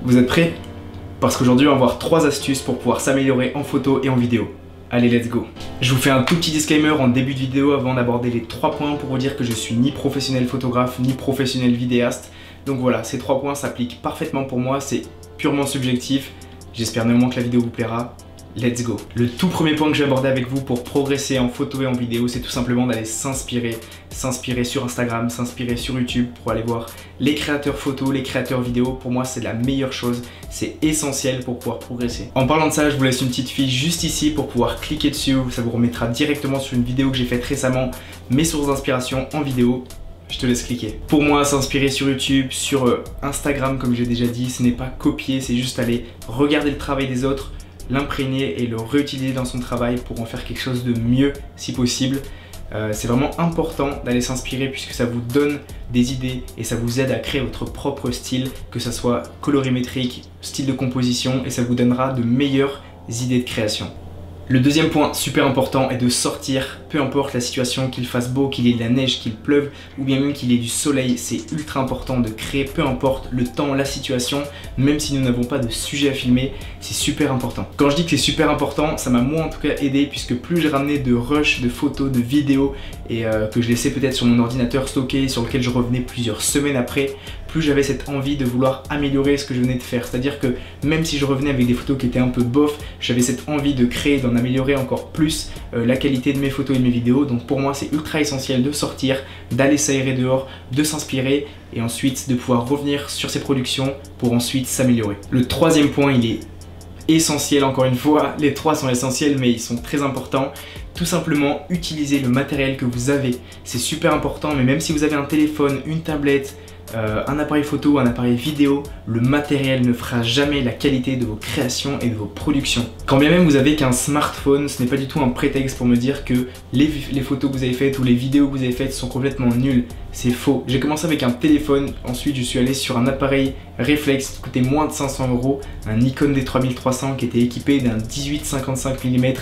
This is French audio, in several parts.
Vous êtes prêts? Parce qu'aujourd'hui on va voir 3 astuces pour pouvoir s'améliorer en photo et en vidéo. Allez, let's go! Je vous fais un tout petit disclaimer en début de vidéo avant d'aborder les 3 points pour vous dire que je suis ni professionnel photographe ni professionnel vidéaste. Donc voilà, ces 3 points s'appliquent parfaitement pour moi, c'est purement subjectif. J'espère néanmoins que la vidéo vous plaira. Let's go! Le tout premier point que je vais aborder avec vous pour progresser en photo et en vidéo, c'est tout simplement d'aller s'inspirer sur Instagram, s'inspirer sur YouTube pour aller voir les créateurs photos, les créateurs vidéo. Pour moi, c'est la meilleure chose, c'est essentiel pour pouvoir progresser. En parlant de ça, je vous laisse une petite fiche juste ici pour pouvoir cliquer dessus. Ça vous remettra directement sur une vidéo que j'ai faite récemment, mes sources d'inspiration en vidéo. Je te laisse cliquer. Pour moi, s'inspirer sur YouTube, sur Instagram, comme j'ai déjà dit, ce n'est pas copier, c'est juste aller regarder le travail des autres, l'imprégner et le réutiliser dans son travail pour en faire quelque chose de mieux si possible. C'est vraiment important d'aller s'inspirer puisque ça vous donne des idées et ça vous aide à créer votre propre style, que ça soit colorimétrique, style de composition, et ça vous donnera de meilleures idées de création. Le deuxième point super important est de sortir, peu importe la situation, qu'il fasse beau, qu'il y ait de la neige, qu'il pleuve ou bien même qu'il y ait du soleil. C'est ultra important de créer, peu importe le temps, la situation, même si nous n'avons pas de sujet à filmer, c'est super important. Quand je dis que c'est super important, ça m'a moi en tout cas aidé puisque plus j'ai ramené de rushs, de photos, de vidéos et que je laissais peut-être sur mon ordinateur stocké, sur lequel je revenais plusieurs semaines après, plus j'avais cette envie de vouloir améliorer ce que je venais de faire. C'est-à-dire que même si je revenais avec des photos qui étaient un peu bof, j'avais cette envie de créer, d'en améliorer encore plus la qualité de mes photos et de mes vidéos. Donc pour moi, c'est ultra essentiel de sortir, d'aller s'aérer dehors, de s'inspirer et ensuite de pouvoir revenir sur ses productions pour ensuite s'améliorer. Le troisième point, il est essentiel, encore une fois, les 3 sont essentiels mais ils sont très importants. Tout simplement, utiliser le matériel que vous avez. C'est super important, mais même si vous avez un téléphone, une tablette, un appareil photo, un appareil vidéo, le matériel ne fera jamais la qualité de vos créations et de vos productions. Quand bien même vous avez qu'un smartphone, ce n'est pas du tout un prétexte pour me dire que les photos que vous avez faites ou les vidéos que vous avez faites sont complètement nulles. C'est faux. J'ai commencé avec un téléphone, ensuite je suis allé sur un appareil réflexe qui coûtait moins de 500 €, un Nikon D3300 qui était équipé d'un 18-55 mm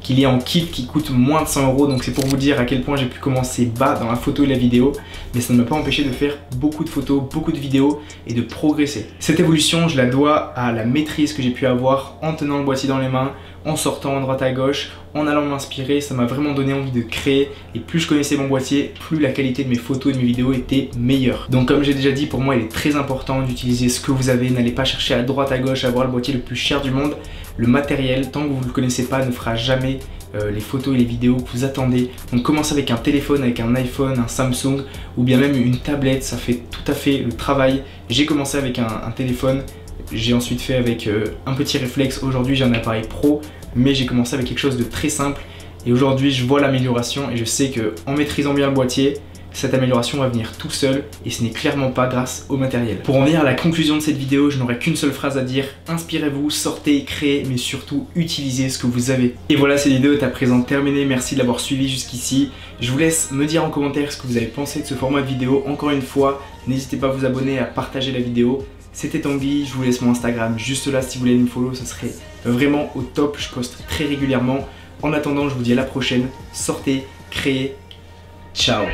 qu'il y a en kit qui coûte moins de 100 €. Donc c'est pour vous dire à quel point j'ai pu commencer bas dans la photo et la vidéo, mais ça ne m'a pas empêché de faire beaucoup de photos, beaucoup de vidéos et de progresser. Cette évolution, je la dois à la maîtrise que j'ai pu avoir en tenant le boîtier dans les mains, en sortant à droite à gauche, en allant m'inspirer. Ça m'a vraiment donné envie de créer, et plus je connaissais mon boîtier, plus la qualité de mes photos et de mes vidéos était meilleure. Donc comme j'ai déjà dit, pour moi il est très important d'utiliser ce que vous avez. N'allez pas chercher à droite à gauche à avoir le boîtier le plus cher du monde. Le matériel, tant que vous ne le connaissez pas, ne fera jamais les photos et les vidéos que vous attendez. Donc commencez avec un téléphone, avec un iPhone, un Samsung ou bien même une tablette, ça fait tout à fait le travail. J'ai commencé avec un téléphone, j'ai ensuite fait avec un petit réflexe. Aujourd'hui j'ai un appareil pro, mais j'ai commencé avec quelque chose de très simple et aujourd'hui je vois l'amélioration et je sais qu'en maîtrisant bien le boîtier, cette amélioration va venir tout seul et ce n'est clairement pas grâce au matériel. Pour en venir à la conclusion de cette vidéo, je n'aurai qu'une seule phrase à dire: inspirez-vous, sortez, créez, mais surtout utilisez ce que vous avez. Et voilà, cette vidéo est à présent terminée. Merci de l'avoir suivi jusqu'ici. Je vous laisse me dire en commentaire ce que vous avez pensé de ce format de vidéo. Encore une fois, n'hésitez pas à vous abonner, à partager la vidéo. C'était Tanguy, je vous laisse mon Instagram juste là si vous voulez me follow, ça serait vraiment au top. Je poste très régulièrement. En attendant, je vous dis à la prochaine. Sortez, créez. Ciao.